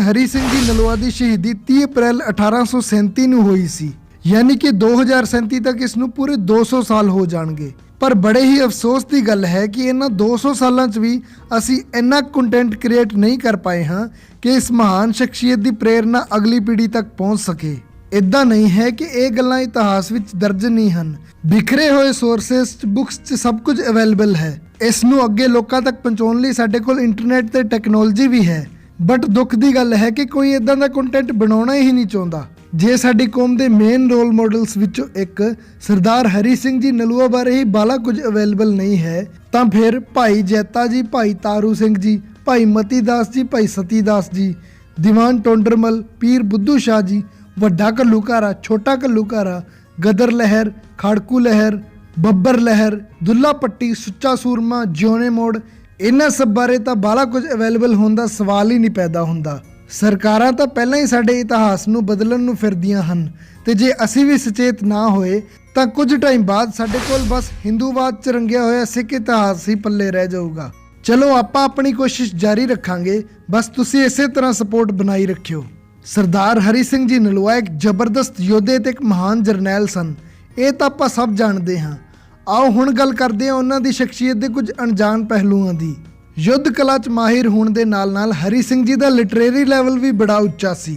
हरी सिंह जी नलवा की शहीदी 30 अप्रैल 1837 ਨੂੰ ਹੋਈ ਸੀ, यानी कि 2037 तक इसनूं पूरे 200 साल हो जाणगे। पर बड़े ही अफसोस की गल है कि इन्हां 200 सालों च भी असी इन्ना कंटेंट क्रिएट नहीं कर पाए हाँ कि इस महान शख्सियत की प्रेरणा अगली पीढ़ी तक पहुँच सके। इदा नहीं है कि ये गल्लां इतिहास विच दर्ज नहीं हैं, बिखरे हुए सोर्सेस बुक्स च सब कुछ अवेलेबल है। इस नूं अगे लोकां तक पहुँचाउण लई साडे कोल इंटरनेट ते टैक्नोलॉजी भी है। बट दुख की गल है कि कोई इदां दा कंटेंट बनाउणा ही नहीं चाहुंदा। जे साडी कौम दे मेन रोल मॉडल्स विचों एक सरदार हरी सिंह जी नलूआ बारे ही बाला कुछ अवेलेबल नहीं है, तां फिर भाई जैता जी, भाई तारू सिंह जी, भाई मती दास जी, भाई सती दास जी, दीवान टोंडरमल, पीर बुद्धू शाह जी, वड्डा घल्लूघारा, छोटा घल्लूघारा, गदर लहर, खाड़कू लहर, बब्बर लहर, दुल्ला पट्टी, सुच्चा सूरमा, जियोने मोड़, इन्हां सब बारे तां बाला कुछ अवेलेबल होण दा सवाल ही नहीं पैदा हुंदा। सरकारां तां पहिलां ही साडे इतिहास नूं बदलण नूं फिरदियां हन ते जे असीं भी सचेत ना होए तां कुछ टाइम बाद साडे कोल बस हिंदूवाद च रंगिया होया सिख इतिहास ही पल्ले रह जाऊगा। चलो आपां अपनी कोशिश जारी रखांगे, बस तुसीं इसे तरह सपोर्ट बनाई रखियो। सरदार हरी सिंह जी नलूआ एक जबरदस्त योद्धे ते एक महान जरनैल सन, ये तां आपां सब जाणदे हां। आओ हुण गल करदे हां उन्हां दी शख्सियत दे कुछ अणजाण पहलूआं दी। युद्ध कला च माहिर होण दे नाल नाल हरी सिंह जी दा लिटरेरी लैवल भी बड़ा ਉੱਚਾ ਸੀ।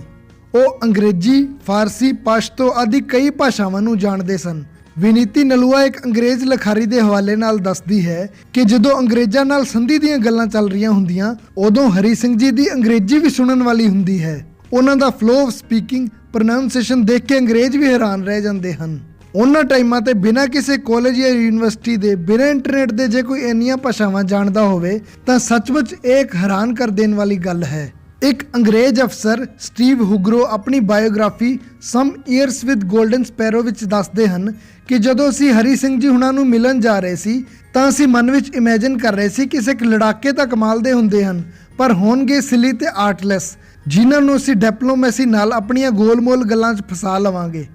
ਉਹ अंग्रेजी, फारसी, पश्तो आदि कई भाषावां नूं जाणदे सन। विनीति नलूआ एक अंग्रेज लिखारी दे हवाले नाल दसदी है कि जदों अंग्रेਜ਼ਾਂ नाल संधि ਦੀਆਂ ਗੱਲਾਂ ਚੱਲ ਰਹੀਆਂ ਹੁੰਦੀਆਂ ਉਦੋਂ हरी सिंह जी ਦੀ अंग्रेजी भी सुनन वाली ਹੁੰਦੀ है। ਉਹਨਾਂ ਦਾ ਫਲੋ ਆਫ ਸਪੀਕਿੰਗ, ਪ੍ਰੋਨਾਂਸੀਏਸ਼ਨ ਦੇਖ ਕੇ ਅੰਗਰੇਜ਼ ਵੀ ਹੈਰਾਨ ਰਹਿ ਜਾਂਦੇ ਹਨ। ਉਹਨਾਂ ਟਾਈਮਾਂ ਤੇ ਬਿਨਾਂ ਕਿਸੇ ਕਾਲਜ ਜਾਂ ਯੂਨੀਵਰਸਿਟੀ ਦੇ, ਬਿਨਾਂ ਇੰਟਰਨੈਟ ਦੇ ਜੇ ਕੋਈ ਇੰਨੀਆਂ ਭਾਸ਼ਾਵਾਂ ਜਾਣਦਾ ਹੋਵੇ ਤਾਂ ਸੱਚਮੁੱਚ ਇਹ ਇੱਕ ਹੈਰਾਨ ਕਰ ਦੇਣ ਵਾਲੀ ਗੱਲ ਹੈ। ਇੱਕ ਅੰਗਰੇਜ਼ ਅਫਸਰ ਸਟੀਵ ਹੁਗਰੋ ਆਪਣੀ biography some years with golden sparrow ਵਿੱਚ ਦੱਸਦੇ ਹਨ ਕਿ ਜਦੋਂ ਅਸੀਂ ਹਰੀ ਸਿੰਘ ਜੀ ਹੁਣਾਂ ਨੂੰ ਮਿਲਣ ਜਾ ਰਹੇ ਸੀ ਤਾਂ ਅਸੀਂ ਮਨ ਵਿੱਚ ਇਮੇਜਿਨ ਕਰ ਰਹੇ ਸੀ ਕਿ ਸਿੱਖ ਲੜਾਕੇ ਤਾਂ ਕਮਾਲ ਦੇ ਹੁੰਦੇ ਹਨ, ਪਰ ਹੋਣਗੇ ਸਿਲੀ ਤੇ ਆਰਟਲੈਸ, ਜਿਨ੍ਹਾਂ ਨੂੰ ਅਸੀਂ ਡਿਪਲੋਮੈਸੀ ਨਾਲ ਆਪਣੀਆਂ ਗੋਲ-ਮੋਲ ਗੱਲਾਂ 'ਚ ਫਸਾ ਲਵਾਂਗੇ।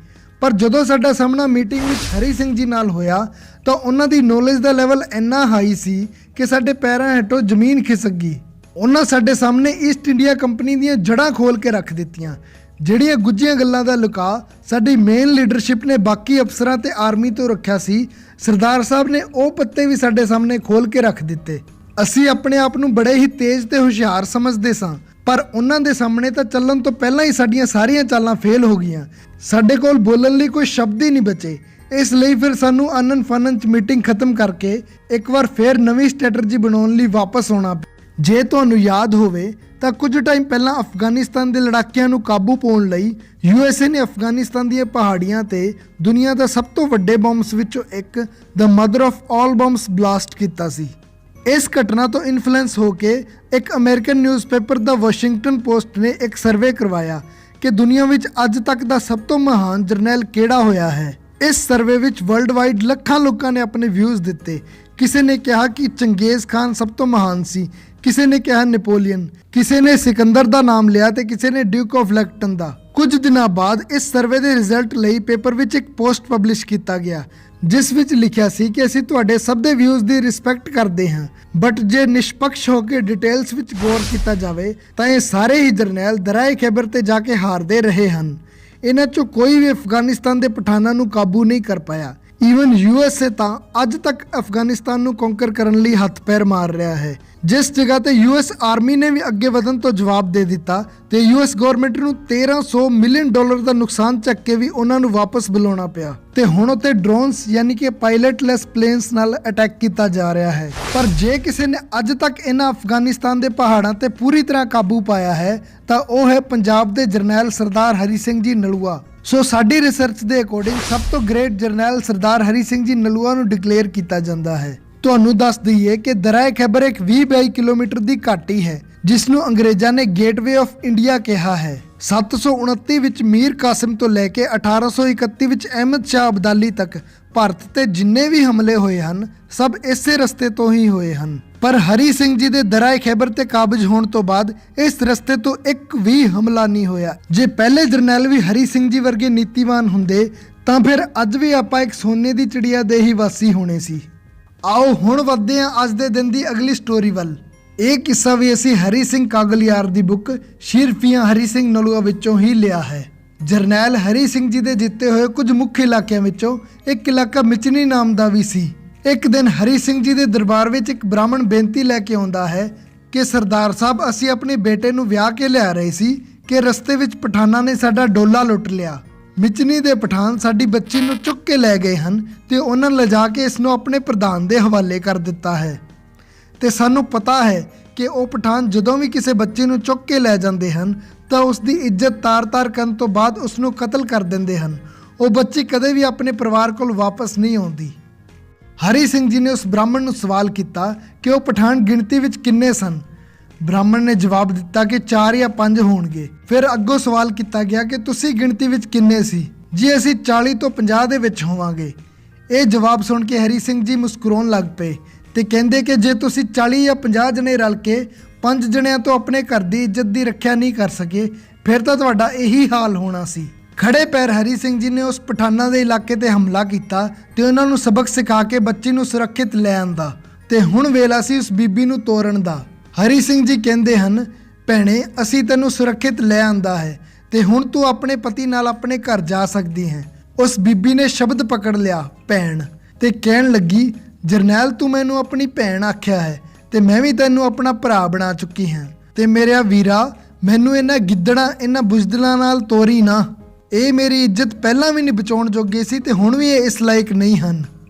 ਪਰ ਜਦੋਂ ਸਾਡਾ ਸਾਹਮਣਾ ਮੀਟਿੰਗ ਵਿੱਚ ਹਰੀ ਸਿੰਘ ਜੀ ਨਾਲ ਹੋਇਆ ਤਾਂ ਉਹਨਾਂ ਦੀ ਨੌਲੇਜ ਦਾ ਲੈਵਲ ਇੰਨਾ ਹਾਈ ਸੀ ਕਿ ਸਾਡੇ ਪੈਰਾਂ ਹੇਠੋਂ ਜ਼ਮੀਨ ਖਿਸਕ ਗਈ। ਉਹਨਾਂ ਸਾਡੇ ਸਾਹਮਣੇ ਈਸਟ ਇੰਡੀਆ ਕੰਪਨੀ ਦੀਆਂ ਜੜ੍ਹਾਂ ਖੋਲ ਕੇ ਰੱਖ ਦਿੱਤੀਆਂ, ਜਿਹੜੀਆਂ ਗੁੱਝੀਆਂ ਗੱਲਾਂ ਦਾ ਲੁਕਾ ਸਾਡੀ ਮੇਨ ਲੀਡਰਸ਼ਿਪ ਨੇ ਬਾਕੀ ਅਫਸਰਾਂ ਤੇ ਆਰਮੀ ਤੋਂ ਰੱਖਿਆ ਸੀ। ਸਰਦਾਰ ਸਾਹਿਬ ਨੇ ਉਹ ਪੱਤੇ ਵੀ ਸਾਡੇ ਸਾਹਮਣੇ ਖੋਲ ਕੇ ਰੱਖ ਦਿੱਤੇ। ਅਸੀਂ ਆਪਣੇ ਆਪ ਨੂੰ ਬੜੇ ਹੀ ਤੇਜ਼ ਤੇ ਹੁਸ਼ਿਆਰ ਸਮਝਦੇ ਸਾਂ, ਪਰ ਉਹਨਾਂ ਦੇ ਸਾਹਮਣੇ ਤਾਂ ਚੱਲਣ ਤੋਂ ਪਹਿਲਾਂ ਹੀ ਸਾਡੀਆਂ ਸਾਰੀਆਂ ਚਾਲਾਂ ਫੇਲ ਹੋ ਗਈਆਂ। ਸਾਡੇ ਕੋਲ ਬੋਲਣ ਲਈ ਕੋਈ ਸ਼ਬਦ ਹੀ ਨਹੀਂ ਬਚੇ। ਇਸ ਲਈ ਫਿਰ ਸਾਨੂੰ ਆਨਨ ਫਾਨਨ 'ਚ ਮੀਟਿੰਗ ਖਤਮ ਕਰਕੇ ਇੱਕ ਵਾਰ ਫੇਰ ਨਵੀਂ ਸਟ੍ਰੈਟਜੀ ਬਣਾਉਣ ਲਈ ਵਾਪਸ ਆਉਣਾ। ਜੇ ਤੁਹਾਨੂੰ ਯਾਦ ਹੋਵੇ ਤਾਂ ਕੁਝ ਟਾਈਮ ਪਹਿਲਾਂ ਅਫਗਾਨਿਸਤਾਨ ਦੇ ਲੜਾਕਿਆਂ ਨੂੰ ਕਾਬੂ ਪਾਉਣ ਲਈ USA ਨੇ ਅਫਗਾਨਿਸਤਾਨ ਦੀਆਂ ਪਹਾੜੀਆਂ ਤੇ ਦੁਨੀਆ ਦਾ ਸਭ ਤੋਂ ਵੱਡੇ ਬੰਬਸ ਵਿੱਚੋਂ ਇੱਕ the mother of all bombs blast ਕੀਤਾ ਸੀ। ਇਸ ਘਟਨਾ ਤੋਂ ਇਨਫਲੂਐਂਸ ਹੋ ਕੇ ਇੱਕ American newspaper the Washington Post ਨੇ ਇੱਕ ਸਰਵੇ ਕਰਵਾਇਆ ਕਿ ਦੁਨੀਆ ਵਿੱਚ ਅੱਜ ਤੱਕ ਦਾ ਸਭ ਤੋਂ ਮਹਾਨ ਜਰਨੈਲ ਕਿਹੜਾ ਹੋਇਆ ਹੈ। ਇਸ ਸਰਵੇ ਵਿੱਚ ਵਰਲਡ ਵਾਈਡ ਲੱਖਾਂ ਲੋਕਾਂ ਨੇ ਆਪਣੇ ਵਿਊਜ਼ ਦਿੱਤੇ। ਕਿਸੇ ਨੇ ਕਿਹਾ ਕਿ ਚੰਗੇਜ਼ ਖਾਨ ਸਭ ਤੋਂ ਮਹਾਨ ਸੀ, ਕਿਸੇ ਨੇ ਕਿਹਾ ਨੈਪੋਲੀਅਨ, ਕਿਸੇ ਨੇ ਸਿਕੰਦਰ ਦਾ ਨਾਮ ਲਿਆ ਤੇ ਕਿਸੇ ਨੇ ਡਿਊਕ ਆਫ ਵੈਲਿੰਗਟਨ ਦਾ। ਕੁਝ ਦਿਨਾਂ ਬਾਅਦ ਇਸ ਸਰਵੇ ਦੇ ਰਿਜ਼ਲਟ ਲਈ ਪੇਪਰ ਵਿੱਚ ਇੱਕ ਪੋਸਟ ਪਬਲਿਸ਼ ਕੀਤਾ ਗਿਆ ਜਿਸ ਵਿੱਚ ਲਿਖਿਆ ਸੀ ਕਿ ਅਸੀਂ ਤੁਹਾਡੇ ਸਭ ਦੇ ਵਿਊਜ਼ ਦੀ ਰਿਸਪੈਕਟ ਕਰਦੇ ਹਾਂ, ਬਟ ਜੇ ਨਿਸ਼ਪਕਸ਼ ਹੋ ਕੇ ਡਿਟੇਲਸ ਵਿੱਚ ਗੌਰ ਕੀਤਾ ਜਾਵੇ ਤਾਂ ਇਹ ਸਾਰੇ ਹੀ ਜਰਨੈਲ ਦਰਿਆਏ ਖੈਬਰ ਤੇ ਜਾ ਕੇ ਹਾਰਦੇ ਰਹੇ ਹਨ। ਇਹਨਾਂ 'ਚੋਂ ਕੋਈ ਵੀ ਅਫਗਾਨਿਸਤਾਨ ਦੇ ਪਠਾਨਾਂ ਨੂੰ ਕਾਬੂ ਨਹੀਂ ਕਰ ਪਾਇਆ। ਈਵਨ USA ਤਾਂ ਅੱਜ ਤੱਕ ਅਫਗਾਨਿਸਤਾਨ ਨੂੰ ਕੌਂਕਰ ਕਰਨ ਲਈ ਹੱਥ ਪੈਰ ਮਾਰ ਰਿਹਾ ਹੈ, ਜਿਸ ਜਗ੍ਹਾ ਤੇ US ਆਰਮੀ ਨੇ ਵੀ ਅੱਗੇ ਵਧਣ ਤੋਂ ਜਵਾਬ ਦੇ ਦਿੱਤਾ ਤੇ US ਗਵਰਨਮੈਂਟ ਨੂੰ $1300 ਮਿਲੀਅਨ ਦਾ ਨੁਕਸਾਨ ਚੱਕ ਕੇ ਵੀ ਉਹਨਾਂ ਨੂੰ ਵਾਪਸ ਬੁਲਾਉਣਾ ਪਿਆ ਤੇ ਹੁਣ ਉੱਤੇ ਡਰੋਨਸ ਯਾਨੀ ਕਿ ਪਾਇਲਟਲੈਸ ਪਲੇਨਸ ਨਾਲ ਅਟੈਕ ਕੀਤਾ ਜਾ ਰਿਹਾ ਹੈ। ਪਰ ਜੇ ਕਿਸੇ ਨੇ ਅੱਜ ਤੱਕ ਇਹਨਾਂ ਅਫਗਾਨਿਸਤਾਨ ਦੇ ਪਹਾੜਾਂ ਤੇ ਪੂਰੀ ਤਰ੍ਹਾਂ ਕਾਬੂ ਪਾਇਆ ਹੈ ਤਾਂ ਉਹ ਹੈ ਪੰਜਾਬ ਦੇ ਜਰਨੈਲ ਸਰਦਾਰ ਹਰੀ ਸਿੰਘ ਜੀ ਨਲੂਆ। ਸੋ ਸਾਡੀ ਰਿਸਰਚ ਦੇ ਅਕੋਰਡਿੰਗ ਸਭ ਤੋਂ ਗ੍ਰੇਟ ਜਰਨੈਲ ਸਰਦਾਰ ਹਰੀ ਸਿੰਘ ਜੀ ਨਲੂਆ ਨੂੰ ਡਿਕਲੇਅਰ ਕੀਤਾ ਜਾਂਦਾ ਹੈ। ਤੁਹਾਨੂੰ ਦੱਸ ਦਈਏ ਕਿ ਦਰਿਆਏ ਖੈਬਰ ਇੱਕ 20-22 ਕਿਲੋਮੀਟਰ ਦੀ ਘਾਟੀ ਹੈ ਜਿਸ ਨੂੰ ਅੰਗਰੇਜ਼ਾਂ ਨੇ ਗੇਟਵੇ ਆਫ ਇੰਡੀਆ ਕਿਹਾ ਹੈ। 729 ਵਿੱਚ ਮੀਰ ਕਾਸਿਮ ਤੋਂ ਲੈ ਕੇ 1831 ਵਿੱਚ ਅਹਿਮਦ ਸ਼ਾਹ ਅਬਦਾਲੀ ਤੱਕ ਭਾਰਤ ਤੇ ਜਿੰਨੇ ਵੀ ਹਮਲੇ ਹੋਏ ਹਨ ਸਭ ਇਸੇ ਰਸਤੇ ਤੋਂ ਹੀ ਹੋਏ ਹਨ। ਪਰ ਹਰੀ ਸਿੰਘ ਜੀ ਦੇ ਦਰਿਆਏ ਖੈਬਰ ਤੇ ਕਾਬਜ ਹੋਣ ਤੋਂ ਬਾਅਦ ਇਸ ਰਸਤੇ ਤੋਂ ਇੱਕ ਵੀ ਹਮਲਾ ਨਹੀਂ ਹੋਇਆ। ਜੇ ਪਹਿਲੇ ਜਰਨੈਲ ਵੀ ਹਰੀ ਸਿੰਘ ਜੀ ਵਰਗੇ ਨੀਤੀਵਾਨ ਹੁੰਦੇ ਤਾਂ ਫਿਰ ਅੱਜ ਵੀ ਆਪਾਂ ਇੱਕ ਸੋਨੇ ਦੀ ਚਿੜੀਆ ਦੇ ਹੀ ਵਾਸੀ ਹੋਣੇ ਸੀ। ਆਓ ਹੁਣ ਵੱਧਦੇ ਹਾਂ ਅੱਜ ਦੇ ਦਿਨ ਦੀ ਅਗਲੀ ਸਟੋਰੀ ਵੱਲ। ਇਹ ਕਿੱਸਾ ਵੀ ਅਸੀਂ ਹਰੀ ਸਿੰਘ ਕਾਗਲਿਆਰ ਦੀ ਬੁੱਕ ਸ਼ੀਰਫੀਆਂ ਹਰੀ ਸਿੰਘ ਨਲੂਆ ਵਿੱਚੋਂ ਹੀ ਲਿਆ ਹੈ। ਜਰਨੈਲ ਹਰੀ ਸਿੰਘ ਜੀ ਦੇ ਜਿੱਤੇ ਹੋਏ ਕੁਝ ਮੁੱਖ ਇਲਾਕਿਆਂ ਵਿੱਚੋਂ ਇੱਕ ਇਲਾਕਾ ਮਿਚਨੀ ਨਾਮ ਦਾ ਵੀ ਸੀ। ਇੱਕ ਦਿਨ ਹਰੀ ਸਿੰਘ ਜੀ ਦੇ ਦਰਬਾਰ ਵਿੱਚ ਇੱਕ ਬ੍ਰਾਹਮਣ ਬੇਨਤੀ ਲੈ ਕੇ ਆਉਂਦਾ ਹੈ ਕਿ ਸਰਦਾਰ ਸਾਹਿਬ, ਅਸੀਂ ਆਪਣੇ ਬੇਟੇ ਨੂੰ ਵਿਆਹ ਕੇ ਲਿਆ ਰਹੇ ਸੀ ਕਿ ਰਸਤੇ ਵਿੱਚ ਪਠਾਨਾਂ ਨੇ ਸਾਡਾ ਡੋਲਾ ਲੁੱਟ ਲਿਆ। ਮਿਚਨੀ ਦੇ ਪਠਾਨ ਸਾਡੀ ਬੱਚੀ ਨੂੰ ਚੁੱਕ ਕੇ ਲੈ ਗਏ ਹਨ ਤੇ ਉਹਨਾਂ ਲਿਜਾ ਕੇ ਇਸ ਨੂੰ ਆਪਣੇ ਪ੍ਰਧਾਨ ਦੇ ਹਵਾਲੇ ਕਰ ਦਿੱਤਾ ਹੈ ਤੇ ਸਾਨੂੰ ਪਤਾ ਹੈ ਕਿ ਉਹ ਪਠਾਨ ਜਦੋਂ ਵੀ ਕਿਸੇ ਬੱਚੇ ਨੂੰ ਚੁੱਕ ਕੇ ਲੈ ਜਾਂਦੇ ਹਨ ਤਾਂ ਉਸ ਦੀ ਇੱਜ਼ਤ ਤਾਰ-ਤਾਰ ਕਰਨ ਤੋਂ ਬਾਅਦ ਉਸ ਨੂੰ ਕਤਲ ਕਰ ਦਿੰਦੇ ਹਨ। ਉਹ ਬੱਚੀ ਕਦੇ ਵੀ ਆਪਣੇ ਪਰਿਵਾਰ ਕੋਲ ਵਾਪਸ ਨਹੀਂ ਆਉਂਦੀ। ਹਰੀ ਸਿੰਘ ਜੀ ਨੇ ਉਸ ਬ੍ਰਾਹਮਣ ਨੂੰ ਸਵਾਲ ਕੀਤਾ ਕਿ ਉਹ ਪਠਾਨ ਗਿਣਤੀ ਵਿੱਚ ਕਿੰਨੇ ਸਨ। ਬ੍ਰਾਹਮਣ ਨੇ ਜਵਾਬ ਦਿੱਤਾ ਕਿ 4 ਜਾਂ 5 ਹੋਣਗੇ। ਫਿਰ ਅੱਗੋਂ ਸਵਾਲ ਕੀਤਾ ਗਿਆ ਕਿ ਤੁਸੀਂ ਗਿਣਤੀ ਵਿੱਚ ਕਿੰਨੇ ਸੀ? ਜੀ ਅਸੀਂ 40 ਤੋਂ 50 ਦੇ ਵਿੱਚ ਹੋਵਾਂਗੇ। ਇਹ ਜਵਾਬ ਸੁਣ ਕੇ ਹਰੀ ਸਿੰਘ ਜੀ ਮੁਸਕਰਾਉਣ ਲੱਗ ਪਏ ਤੇ ਕਹਿੰਦੇ ਕਿ ਜੇ ਤੁਸੀਂ 40 ਜਾਂ 50 ਜਣੇ ਰਲ ਕੇ 5 ਜਣਿਆਂ ਤੋਂ ਆਪਣੇ ਘਰ ਦੀ ਇੱਜ਼ਤ ਦੀ ਰੱਖਿਆ ਨਹੀਂ ਕਰ ਸਕੇ ਫਿਰ ਤਾਂ ਤੁਹਾਡਾ ਇਹੀ ਹਾਲ ਹੋਣਾ ਸੀ। ਖੜੇ ਪੈਰ ਹਰੀ ਸਿੰਘ ਜੀ ਨੇ ਉਸ ਪਠਾਨਾਂ ਦੇ ਇਲਾਕੇ ਤੇ ਹਮਲਾ ਕੀਤਾ ਤੇ ਉਹਨਾਂ ਨੂੰ ਸਬਕ ਸਿਖਾ ਕੇ ਬੱਚੀ ਨੂੰ ਸੁਰੱਖਿਅਤ ਲੈ ਆਂਦਾ ਤੇ ਹੁਣ ਵੇਲਾ ਸੀ ਉਸ ਬੀਬੀ ਨੂੰ ਤੋਰਨ ਦਾ। ਹਰੀ ਸਿੰਘ ਜੀ ਕਹਿੰਦੇ ਹਨ, ਭੈਣੇ ਅਸੀਂ ਤੈਨੂੰ ਸੁਰੱਖਿਅਤ ਲੈ ਆਂਦਾ ਹੈ ਤੇ ਹੁਣ ਤੂੰ ਆਪਣੇ ਪਤੀ ਨਾਲ ਆਪਣੇ ਘਰ ਜਾ ਸਕਦੀ ਹੈ। ਉਸ ਬੀਬੀ ਨੇ ਸ਼ਬਦ ਪਕੜ ਲਿਆ ਭੈਣ ਤੇ ਕਹਿਣ ਲੱਗੀ, ਜਰਨੈਲ ਤੂੰ ਮੈਨੂੰ ਆਪਣੀ ਭੈਣ ਆਖਿਆ ਹੈ ਤੇ ਮੈਂ ਵੀ ਤੈਨੂੰ ਆਪਣਾ ਭਰਾ ਬਣਾ ਚੁੱਕੀ ਹਾਂ ਤੇ ਮੇਰਿਆ ਵੀਰਾ ਮੈਨੂੰ ਇਹਨਾਂ ਗਿੱਦੜਾਂ ਇਹਨਾਂ ਬੁਜ਼ਦਲਾਂ ਨਾਲ ਤੋਰੀ ਨਾ। ਇਹ ਮੇਰੀ ਇੱਜ਼ਤ ਪਹਿਲਾਂ ਵੀ ਨਹੀਂ ਬਚਾਉਣ ਜੋਗੇ ਸੀ ਤੇ ਹੁਣ ਵੀ ਇਹ ਇਸ ਲਾਇਕ ਨਹੀਂ ਹਨ।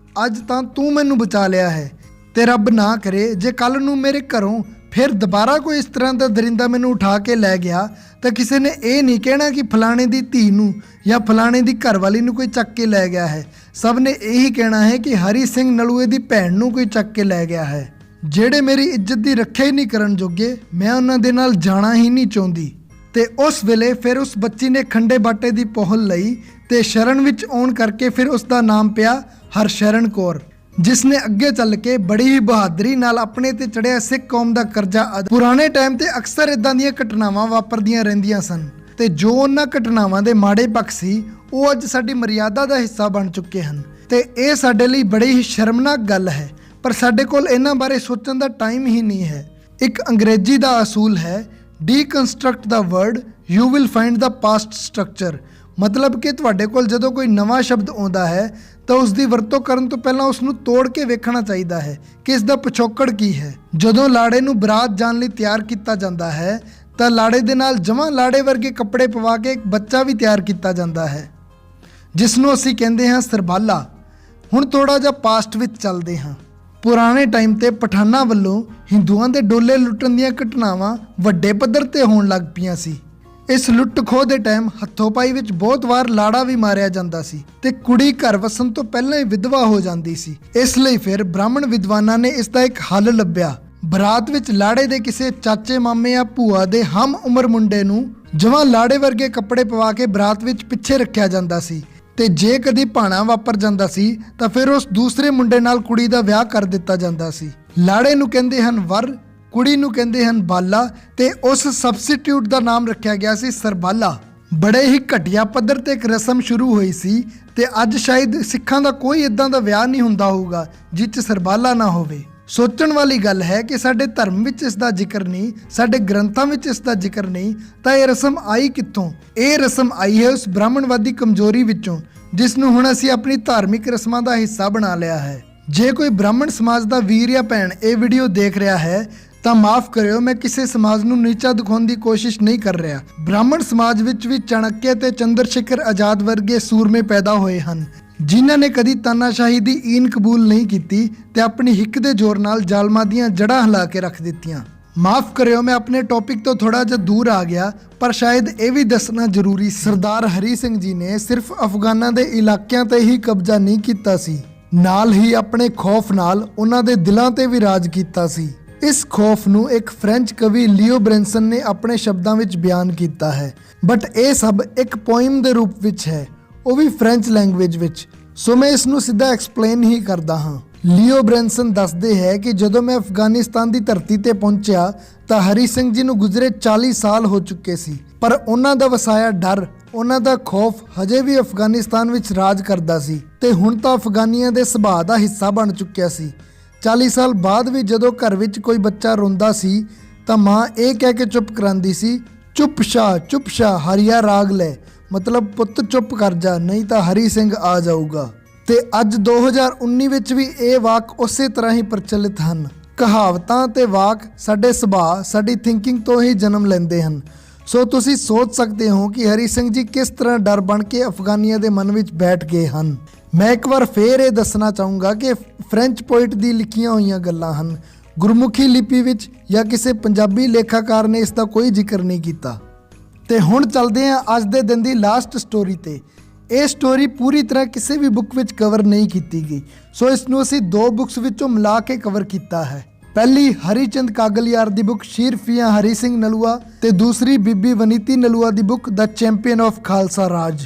ਅੱਜ ਤਾਂ ਤੂੰ ਮੈਨੂੰ ਬਚਾ ਲਿਆ ਹੈ ਤੇ ਰੱਬ ਨਾ ਕਰੇ ਜੇ ਕੱਲ ਨੂੰ ਮੇਰੇ ਘਰੋਂ ਫਿਰ ਦੁਬਾਰਾ ਕੋਈ ਇਸ ਤਰ੍ਹਾਂ ਦਾ ਦਰਿੰਦਾ ਮੈਨੂੰ ਉਠਾ ਕੇ ਲੈ ਗਿਆ ਤਾਂ ਕਿਸੇ ਨੇ ਇਹ ਨਹੀਂ ਕਹਿਣਾ ਕਿ ਫਲਾਣੇ ਦੀ ਧੀ ਨੂੰ ਜਾਂ ਫਲਾਣੇ ਦੀ ਘਰਵਾਲੀ ਨੂੰ ਕੋਈ ਚੱਕ ਕੇ ਲੈ ਗਿਆ ਹੈ। ਸਭ ਨੇ ਇਹੀ ਕਹਿਣਾ ਹੈ ਕਿ ਹਰੀ ਸਿੰਘ ਨਲੂਏ ਦੀ ਭੈਣ ਨੂੰ ਕੋਈ ਚੱਕ ਕੇ ਲੈ ਗਿਆ ਹੈ। ਜਿਹੜੇ ਮੇਰੀ ਇੱਜ਼ਤ ਦੀ ਰੱਖਿਆ ਹੀ ਨਹੀਂ ਕਰਨ ਜੋਗੇ ਮੈਂ ਉਹਨਾਂ ਦੇ ਨਾਲ ਜਾਣਾ ਹੀ ਨਹੀਂ ਚਾਹੁੰਦੀ। ਤੇ ਉਸ ਵੇਲੇ ਫਿਰ ਉਸ ਬੱਚੀ ਨੇ ਖੰਡੇ ਬਾਟੇ ਦੀ ਪੋਹਲ ਲਈ ਤੇ ਸ਼ਰਨ ਵਿੱਚ ਆਉਣ ਕਰਕੇ ਫਿਰ ਉਸ ਦਾ ਨਾਮ ਪਿਆ ਹਰਸ਼ਰਨ ਕੌਰ, ਜਿਸ ਨੇ ਅੱਗੇ ਚੱਲ ਕੇ ਬੜੀ ਹੀ ਬਹਾਦਰੀ ਨਾਲ ਆਪਣੇ ਤੇ ਚੜਿਆ ਸਿੱਖ ਕੌਮ ਦਾ ਕਰਜ਼ਾ ਪੁਰਾਣੇ ਟਾਈਮ ਤੇ ਅਕਸਰ ਇਦਾਂ ਦੀਆਂ ਘਟਨਾਵਾਂ ਵਾਪਰਦੀਆਂ ਰਹਿੰਦੀਆਂ ਸਨ ਤੇ ਜੋ ਉਹਨਾਂ ਘਟਨਾਵਾਂ ਦੇ ਮਾੜੇ ਪੱਖ ਸੀ ਉਹ ਅੱਜ ਸਾਡੀ ਮਰਿਆਦਾ ਦਾ ਹਿੱਸਾ ਬਣ ਚੁੱਕੇ ਹਨ ਤੇ ਇਹ ਸਾਡੇ ਲਈ ਬੜੀ ਹੀ ਸ਼ਰਮਨਾਕ ਗੱਲ ਹੈ। ਪਰ ਸਾਡੇ ਕੋਲ ਇਹਨਾਂ ਬਾਰੇ ਸੋਚਣ ਦਾ ਟਾਈਮ ਹੀ ਨਹੀਂ ਹੈ। ਇੱਕ ਅੰਗਰੇਜ਼ੀ ਦਾ ਅਸੂਲ ਹੈ, deconstruct the word you will find the past structure. ਮਤਲਬ ਕਿ ਤੁਹਾਡੇ ਕੋਲ ਜਦੋਂ ਕੋਈ ਨਵਾਂ ਸ਼ਬਦ ਆਉਂਦਾ ਹੈ ਤਾਂ ਉਸ ਦੀ ਵਰਤੋਂ ਕਰਨ ਤੋਂ ਪਹਿਲਾਂ ਉਸ ਨੂੰ ਤੋੜ ਕੇ ਵੇਖਣਾ ਚਾਹੀਦਾ ਹੈ ਕਿ ਇਸ ਦਾ ਪਿਛੋਕੜ ਕੀ ਹੈ। ਜਦੋਂ ਲਾੜੇ ਨੂੰ ਬਰਾਤ ਜਾਣ ਲਈ ਤਿਆਰ ਕੀਤਾ ਜਾਂਦਾ ਹੈ ਤਾਂ ਲਾੜੇ ਦੇ ਨਾਲ ਜਮਾਂ ਲਾੜੇ ਵਰਗੇ ਕੱਪੜੇ ਪਵਾ ਕੇ ਇੱਕ ਬੱਚਾ ਵੀ ਤਿਆਰ ਕੀਤਾ ਜਾਂਦਾ ਹੈ ਜਿਸ ਨੂੰ ਅਸੀਂ ਕਹਿੰਦੇ ਹਾਂ ਸਰਬਾਲਾ। ਹੁਣ ਥੋੜਾ ਜਿਹਾ ਪਾਸਟ ਵਿੱਚ ਚੱਲਦੇ ਹਾਂ। ਪੁਰਾਣੇ ਟਾਈਮ ਤੇ ਪਠਾਨਾਂ ਵੱਲੋਂ ਹਿੰਦੂਆਂ ਦੇ ਡੋਲੇ ਲੁੱਟਣ ਦੀਆਂ ਘਟਨਾਵਾਂ ਵੱਡੇ ਪੱਧਰ ਤੇ ਹੋਣ ਲੱਗ ਪਈਆਂ ਸੀ। ਇਸ ਲੁੱਟ ਖੋਹ ਦੇ ਟਾਈਮ ਹੱਥੋਂ-ਪਾਈ ਵਿੱਚ ਬਹੁਤ ਵਾਰ ਲਾੜਾ ਵੀ ਮਾਰਿਆ ਜਾਂਦਾ ਸੀ ਤੇ ਕੁੜੀ ਘਰ ਵਸਣ ਤੋਂ ਪਹਿਲਾਂ ਹੀ ਵਿਧਵਾ ਹੋ ਜਾਂਦੀ ਸੀ। ਇਸ ਲਈ ਫਿਰ ਬ੍ਰਾਹਮਣ ਵਿਦਵਾਨਾਂ ਨੇ ਇਸ ਦਾ ਇੱਕ ਹੱਲ ਲੱਭਿਆ। ਬਰਾਤ ਵਿੱਚ ਲਾੜੇ ਦੇ ਕਿਸੇ ਚਾਚੇ ਮਾਮੇ ਜਾਂ ਭੂਆ ਦੇ ਹਮ ਉਮਰ ਮੁੰਡੇ ਨੂੰ ਜਵਾਂ ਲਾੜੇ ਵਰਗੇ ਕੱਪੜੇ ਪਵਾ ਕੇ ਬਰਾਤ ਵਿੱਚ ਪਿੱਛੇ ਰੱਖਿਆ ਜਾਂਦਾ ਸੀ ਤੇ ਜੇ ਕਦੀ ਭਾਣਾ ਵਾਪਰ ਜਾਂਦਾ ਸੀ ਤਾਂ ਫਿਰ ਉਸ ਦੂਸਰੇ ਮੁੰਡੇ ਨਾਲ ਕੁੜੀ ਦਾ ਵਿਆਹ ਕਰ ਦਿੱਤਾ ਜਾਂਦਾ ਸੀ। ਲਾੜੇ ਨੂੰ ਕਹਿੰਦੇ ਹਨ ਵਰ, ਕੁੜੀ ਨੂੰ ਕਹਿੰਦੇ ਹਨ ਬਾਲਾ ਤੇ ਉਸ ਸਬਸਟੀਟਿਊਟ ਦਾ ਨਾਮ ਰੱਖਿਆ ਗਿਆ ਸੀ ਸਰਬਾਲਾ। ਬੜੇ ਹੀ ਘਟੀਆ ਪੱਧਰ ਤੇ ਇੱਕ ਰਸਮ ਸ਼ੁਰੂ ਹੋਈ ਸੀ ਤੇ ਅੱਜ ਸ਼ਾਇਦ ਸਿੱਖਾਂ ਦਾ ਕੋਈ ਇਦਾਂ ਦਾ ਵਿਆਹ ਨਹੀਂ ਹੁੰਦਾ ਹੋਊਗਾ ਜਿਸ 'ਚ ਸਰਬਾਲਾ ਨਾ ਹੋਵੇ। ਸੋਚਣ ਵਾਲੀ ਗੱਲ ਹੈ ਕਿ ਸਾਡੇ ਧਰਮ ਵਿੱਚ ਇਸ ਦਾ ਜ਼ਿਕਰ ਨਹੀਂ, ਸਾਡੇ ਗ੍ਰੰਥਾਂ ਵਿੱਚ ਇਸ ਦਾ ਜ਼ਿਕਰ ਨਹੀਂ, ਤਾਂ ਇਹ ਰਸਮ ਆਈ ਕਿੱਥੋਂ? ਇਹ ਰਸਮ ਆਈ ਹੈ ਉਸ ਬ੍ਰਾਹਮਣਵਾਦੀ ਕਮਜ਼ੋਰੀ ਵਿੱਚੋਂ ਜਿਸ ਨੂੰ ਹੁਣ ਅਸੀਂ ਆਪਣੀ ਧਾਰਮਿਕ ਰਸਮਾਂ ਦਾ ਹਿੱਸਾ ਬਣਾ ਲਿਆ ਹੈ। ਜੇ ਕੋਈ ਬ੍ਰਾਹਮਣ ਸਮਾਜ ਦਾ ਵੀਰ ਜਾਂ ਭੈਣ ਇਹ ਵੀਡੀਓ ਦੇਖ ਰਿਹਾ ਹੈ ਤਾਂ ਮਾਫ ਕਰਿਓ, ਮੈਂ ਕਿਸੇ ਸਮਾਜ ਨੂੰ ਨੀਚਾ ਦਿਖਾਉਣ ਦੀ ਕੋਸ਼ਿਸ਼ ਨਹੀਂ ਕਰ ਰਿਹਾ। ਬ੍ਰਾਹਮਣ ਸਮਾਜ ਵਿੱਚ ਵੀ ਚਾਣਕਿਆ ਤੇ ਚੰਦਰਸ਼ੇਖਰ ਆਜ਼ਾਦ ਵਰਗੇ ਸੂਰਮੇ ਪੈਦਾ ਹੋਏ ਹਨ ਜਿਨ੍ਹਾਂ ਨੇ ਕਦੀ ਤਾਨਾਸ਼ਾਹੀ ਦੀ ਈਨ ਕਬੂਲ ਨਹੀਂ ਕੀਤੀ ਤੇ ਆਪਣੀ ਹਿੱਕ ਦੇ ਜ਼ੋਰ ਨਾਲ ਜ਼ਾਲਮਾਂ ਦੀਆਂ ਜੜ੍ਹਾਂ ਹਿਲਾ ਕੇ ਰੱਖ ਦਿੱਤੀਆਂ। ਮਾਫ ਕਰਿਓ, ਮੈਂ ਆਪਣੇ ਟੌਪਿਕ ਤੋਂ ਥੋੜਾ ਜਿਹਾ ਦੂਰ ਆ ਗਿਆ, ਪਰ ਸ਼ਾਇਦ ਇਹ ਵੀ ਦੱਸਣਾ ਜ਼ਰੂਰੀ ਸੀ। ਸਰਦਾਰ ਹਰੀ ਸਿੰਘ ਜੀ ਨੇ ਸਿਰਫ ਅਫਗਾਨਾਂ ਦੇ ਇਲਾਕਿਆਂ ਤੇ ਹੀ ਕਬਜ਼ਾ ਨਹੀਂ ਕੀਤਾ ਸੀ, ਨਾਲ ਹੀ ਆਪਣੇ ਖੌਫ ਨਾਲ ਉਹਨਾਂ ਦੇ ਦਿਲਾਂ ਤੇ ਵੀ ਰਾਜ ਕੀਤਾ ਸੀ। ਇਸ ਖੌਫ ਨੂੰ ਇੱਕ ਫ੍ਰੈਂਚ ਕਵੀ ਲਿਓ ਬ੍ਰੈਂਸਨ ਨੇ ਆਪਣੇ ਸ਼ਬਦਾਂ ਵਿੱਚ ਬਿਆਨ ਕੀਤਾ ਹੈ, ਬਟ ਇਹ ਸਭ ਇੱਕ ਪੋਇਮ ਦੇ ਰੂਪ ਵਿੱਚ ਹੈ, ਉਹ ਵੀ ਫ੍ਰੈਂਚ ਲੈਂਗੁਏਜ ਵਿੱਚ। ਸੋ ਮੈਂ ਇਸ ਨੂੰ ਸਿੱਧਾ ਐਕਸਪਲੇਨ ਹੀ ਕਰਦਾ ਹਾਂ। ਲਿਓ ਬ੍ਰੈਂਸਨ ਦੱਸਦੇ ਹੈ ਕਿ ਜਦੋਂ ਮੈਂ ਅਫਗਾਨਿਸਤਾਨ ਦੀ ਧਰਤੀ ਤੇ ਪਹੁੰਚਿਆ ਤਾਂ ਹਰੀ ਸਿੰਘ ਜੀ ਨੂੰ ਗੁਜ਼ਰੇ 40 ਸਾਲ ਹੋ ਚੁੱਕੇ ਸੀ, ਪਰ ਉਹਨਾਂ ਦਾ ਵਸਾਇਆ ਡਰ, ਉਹਨਾਂ ਦਾ ਖੌਫ ਹਜੇ ਵੀ ਅਫਗਾਨਿਸਤਾਨ ਵਿੱਚ ਰਾਜ ਕਰਦਾ ਸੀ ਤੇ ਹੁਣ ਤਾਂ ਅਫਗਾਨੀਆਂ ਦੇ ਸੁਭਾਅ ਦਾ ਹਿੱਸਾ ਬਣ ਚੁੱਕਿਆ ਸੀ। 40 ਸਾਲ ਬਾਅਦ ਵੀ ਜਦੋਂ ਘਰ ਵਿੱਚ ਕੋਈ ਬੱਚਾ ਰੋਂਦਾ ਸੀ ਤਾਂ ਮਾਂ ਇਹ ਕਹਿ ਕੇ ਚੁੱਪ ਕਰਾਂਦੀ ਸੀ, ਚੁੱਪ ਸ਼ਾ ਹਰੀਆ ਰਾਗ ਲੈ, ਮਤਲਬ ਪੁੱਤ ਚੁੱਪ ਕਰ ਜਾ, ਨਹੀਂ ਤਾਂ ਹਰੀ ਸਿੰਘ ਆ ਜਾਊਗਾ। ਤੇ ਅੱਜ 2019 ਵਿੱਚ ਵੀ ਇਹ ਵਾਕ ਉਸੇ ਤਰ੍ਹਾਂ ਹੀ ਪ੍ਰਚਲਿਤ ਹਨ। ਕਹਾਵਤਾਂ ਤੇ ਵਾਕ ਸਾਡੇ ਸੁਭਾਅ, ਸਾਡੀ ਥਿੰਕਿੰਗ ਤੋਂ ਹੀ ਜਨਮ ਲੈਂਦੇ ਹਨ। ਸੋ ਤੁਸੀਂ ਸੋਚ ਸਕਦੇ ਹੋ ਕਿ ਹਰੀ ਸਿੰਘ ਜੀ ਕਿਸ ਤਰ੍ਹਾਂ ਡਰ ਬਣ ਕੇ ਅਫਗਾਨੀਆਂ ਦੇ ਮਨ ਵਿੱਚ ਬੈਠ ਗਏ ਹਨ। ਮੈਂ ਇੱਕ ਵਾਰ ਫੇਰ ਇਹ ਦੱਸਣਾ ਚਾਹੂੰਗਾ ਕਿ ਫ੍ਰੈਂਚ ਪੋਇਟ ਦੀ ਲਿਖੀਆਂ ਹੋਈਆਂ ਗੱਲਾਂ ਹਨ, ਗੁਰਮੁਖੀ ਲਿਪੀ ਵਿੱਚ ਜਾਂ ਕਿਸੇ ਪੰਜਾਬੀ ਲੇਖਾਕਾਰ ਨੇ ਇਸ ਦਾ ਕੋਈ ਜ਼ਿਕਰ ਨਹੀਂ ਕੀਤਾ। ਤੇ ਹੁਣ ਚੱਲਦੇ ਹਾਂ ਅੱਜ ਦੇ ਦਿਨ ਦੀ ਲਾਸਟ ਸਟੋਰੀ ਤੇ। ਇਹ ਸਟੋਰੀ ਪੂਰੀ ਤਰ੍ਹਾਂ ਕਿਸੇ ਵੀ ਬੁੱਕ ਵਿੱਚ ਕਵਰ ਨਹੀਂ ਕੀਤੀ ਗਈ, ਸੋ ਇਸ ਨੂੰ ਅਸੀਂ 2 ਬੁੱਕਸ ਵਿੱਚੋਂ ਮਿਲਾ ਕੇ ਕਵਰ ਕੀਤਾ ਹੈ। ਪਹਿਲੀ ਹਰੀਚੰਦ ਕਾਗਲਿਆਰ ਦੀ ਬੁੱਕ ਸ਼ੀਰਫੀਆਂ ਹਰੀ ਸਿੰਘ ਨਲੂਆ ਤੇ ਦੂਸਰੀ ਬੀਬੀ ਵਨੀਤੀ ਨਲੂਆ ਦੀ book the champion of Khalsa Raj.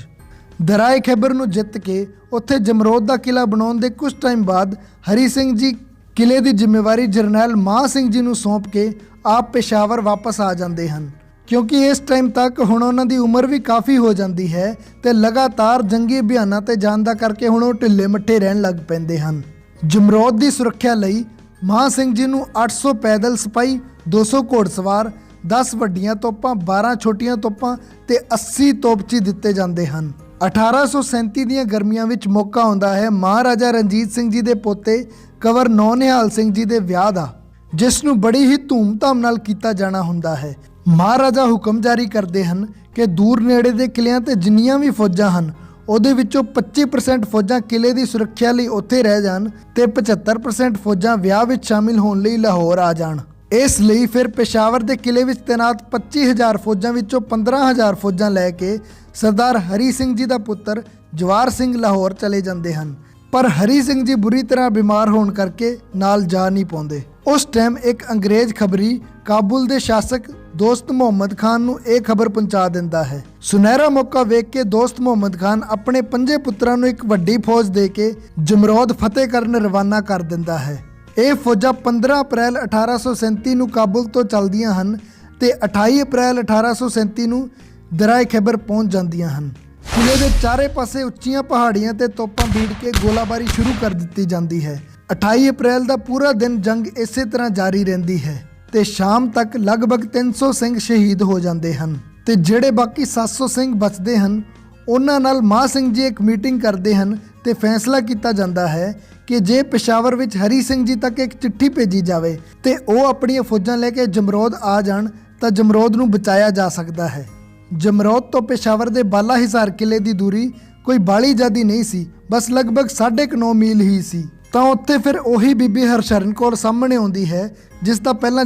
ਦਰਾਏ ਖੈਬਰ ਨੂੰ ਜਿੱਤ ਕੇ ਉੱਥੇ ਜਮਰੋਦ ਦਾ ਕਿਲਾ ਬਣਾਉਣ ਦੇ ਕੁਝ ਟਾਈਮ ਬਾਅਦ ਹਰੀ ਸਿੰਘ ਜੀ ਕਿਲੇ ਦੀ ਜ਼ਿੰਮੇਵਾਰੀ ਜਰਨੈਲ ਮਾਹ ਸਿੰਘ ਜੀ ਨੂੰ ਸੌਂਪ ਕੇ ਆਪ ਪੇਸ਼ਾਵਰ ਵਾਪਸ ਆ ਜਾਂਦੇ ਹਨ, ਕਿਉਂਕਿ ਇਸ ਟਾਈਮ ਤੱਕ ਹੁਣ ਉਹਨਾਂ ਦੀ ਉਮਰ ਵੀ ਕਾਫੀ ਹੋ ਜਾਂਦੀ ਹੈ ਤੇ ਲਗਾਤਾਰ ਜੰਗੀ ਅਭਿਆਨਾਂ ਤੇ ਜਾਣ ਦਾ ਕਰਕੇ ਹੁਣ ਉਹ ਢਿੱਲੇ ਮੱਠੇ ਰਹਿਣ ਲੱਗ ਪੈਂਦੇ ਹਨ। ਜਮਰੋਦ ਦੀ ਸੁਰੱਖਿਆ ਲਈ ਮਾਹ ਸਿੰਘ ਜੀ ਨੂੰ 800 ਪੈਦਲ ਸਿਪਾਹੀ, 200 ਘੋੜਸਵਾਰ, 10 ਵੱਡੀਆਂ ਤੋਪਾਂ, 12 ਛੋਟੀਆਂ ਤੋਪਾਂ ਤੇ 80 ਤੋਪਚੀ ਦਿੱਤੇ ਜਾਂਦੇ ਹਨ। 1837 ਦੀਆਂ ਗਰਮੀਆਂ ਵਿੱਚ ਮੌਕਾ ਆਉਂਦਾ ਹੈ ਮਹਾਰਾਜਾ ਰਣਜੀਤ ਸਿੰਘ ਜੀ ਦੇ ਪੋਤੇ ਕੰਵਰ ਨੌਨਿਹਾਲ ਸਿੰਘ ਜੀ ਦੇ ਵਿਆਹ ਦਾ, ਜਿਸ ਨੂੰ ਬੜੀ ਹੀ ਧੂਮਧਾਮ ਨਾਲ ਕੀਤਾ ਜਾਣਾ ਹੁੰਦਾ ਹੈ। ਮਹਾਰਾਜਾ ਹੁਕਮ ਜਾਰੀ ਕਰਦੇ ਹਨ ਕਿ ਦੂਰ ਨੇੜੇ ਦੇ ਕਿਲਿਆਂ ਤੇ ਜਿੰਨੀਆਂ ਵੀ ਫੌਜਾਂ ਹਨ ਉਹਦੇ ਵਿੱਚੋਂ 25% ਫੌਜਾਂ ਕਿਲੇ ਦੀ ਸੁਰੱਖਿਆ ਲਈ ਉੱਥੇ ਰਹਿ ਜਾਣ ਤੇ 75% ਫੌਜਾਂ ਵਿਆਹ ਵਿੱਚ ਸ਼ਾਮਿਲ ਹੋਣ ਲਈ ਲਾਹੌਰ ਆ ਜਾਣ। ਇਸ ਲਈ ਫਿਰ ਪੇਸ਼ਾਵਰ ਦੇ ਕਿਲੇ ਵਿੱਚ ਤੈਨਾਤ 25000 ਫੌਜਾਂ ਵਿੱਚੋਂ 15000 ਫੌਜਾਂ ਲੈ ਕੇ ਸਰਦਾਰ ਹਰੀ ਸਿੰਘ ਜੀ ਦਾ ਪੁੱਤਰ ਜਵਾਰ ਸਿੰਘ ਲਾਹੌਰ ਚਲੇ ਜਾਂਦੇ ਹਨ। ਪਰ ਹਰੀ ਸਿੰਘ ਜੀ ਬੁਰੀ ਤਰ੍ਹਾਂ ਬਿਮਾਰ ਹੋਣ ਕਰਕੇ ਨਾਲ ਜਾ ਨਹੀਂ ਪਾਉਂਦੇ। ਉਸ ਟਾਈਮ ਇੱਕ ਅੰਗਰੇਜ਼ ਖਬਰੀ ਕਾਬੁਲ ਦੇ ਸ਼ਾਸਕ ਦੋਸਤ ਮੁਹੰਮਦ ਖਾਨ ਨੂੰ ਇਹ ਖਬਰ ਪਹੁੰਚਾ ਦਿੰਦਾ ਹੈ। ਸੁਨਹਿਰਾ ਮੌਕਾ ਵੇਖ ਕੇ ਦੋਸਤ ਮੁਹੰਮਦ ਖਾਨ ਆਪਣੇ 5 ਪੁੱਤਰਾਂ ਨੂੰ ਇੱਕ ਵੱਡੀ ਫੌਜ ਦੇ ਕੇ ਜਮਰੋਦ ਫਤਿਹ ਕਰਨ ਰਵਾਨਾ ਕਰ ਦਿੰਦਾ ਹੈ। ਇਹ ਫੌਜਾਂ 15 ਅਪ੍ਰੈਲ 1837 ਨੂੰ ਕਾਬੁਲ ਤੋਂ ਚੱਲਦੀਆਂ ਹਨ ਤੇ 28 ਅਪ੍ਰੈਲ 1837 ਨੂੰ ਦਰਾਏ ਖੈਬਰ ਪਹੁੰਚ ਜਾਂਦੀਆਂ ਹਨ। ਕਿਲੇ ਦੇ ਚਾਰੇ ਪਾਸੇ ਉੱਚੀਆਂ ਪਹਾੜੀਆਂ ਤੇ ਤੋਪਾਂ ਬੀੜ ਕੇ ਗੋਲਾਬਾਰੀ ਸ਼ੁਰੂ ਕਰ ਦਿੱਤੀ ਜਾਂਦੀ ਹੈ। 28 ਅਪ੍ਰੈਲ ਦਾ ਪੂਰਾ ਦਿਨ ਜੰਗ ਇਸੇ ਤਰ੍ਹਾਂ ਜਾਰੀ ਰਹਿੰਦੀ ਹੈ ਤੇ ਸ਼ਾਮ ਤੱਕ ਲਗਭਗ 300 ਸਿੰਘ ਸ਼ਹੀਦ ਹੋ ਜਾਂਦੇ ਹਨ ਤੇ ਜਿਹੜੇ ਬਾਕੀ 700 ਸਿੰਘ ਬਚਦੇ ਹਨ ਉਹਨਾਂ ਨਾਲ ਮਾਹ ਸਿੰਘ ਜੀ ਇੱਕ ਮੀਟਿੰਗ ਕਰਦੇ ਹਨ ਤੇ ਫੈਸਲਾ ਕੀਤਾ ਜਾਂਦਾ ਹੈ ਕਿ ਜੇ ਪੇਸ਼ਾਵਰ ਵਿੱਚ ਹਰੀ ਸਿੰਘ ਜੀ ਤੱਕ ਇੱਕ ਚਿੱਠੀ ਭੇਜੀ ਜਾਵੇ ਤੇ ਉਹ ਆਪਣੀਆਂ ਫੌਜਾਂ ਲੈ ਕੇ ਜਮਰੋਦ ਆ ਜਾਣ ਤਾਂ ਜਮਰੋਦ ਨੂੰ ਬਚਾਇਆ ਜਾ ਸਕਦਾ ਹੈ। ਜਮਰੋਦ ਤੋਂ ਪੇਸ਼ਾਵਰ ਦੇ ਬਾਲਾ ਹਿਸਾਰ ਕਿਲੇ ਦੀ ਦੂਰੀ ਕੋਈ ਬਾਲੀ ਜ਼ਿਆਦੀ ਨਹੀਂ ਸੀ, ਬਸ ਲਗਭਗ 9.5 ਮੀਲ ਹੀ ਸੀ। ਤਾਂ ਉੱਥੇ ਫਿਰ ਉਹੀ ਬੀਬੀ ਹਰਸ਼ਰਨ ਕੌਰ ਸਾਹਮਣੇ ਆਉਂਦੀ ਹੈ ਜਿਸ ਦਾ ਪਹਿਲਾਂ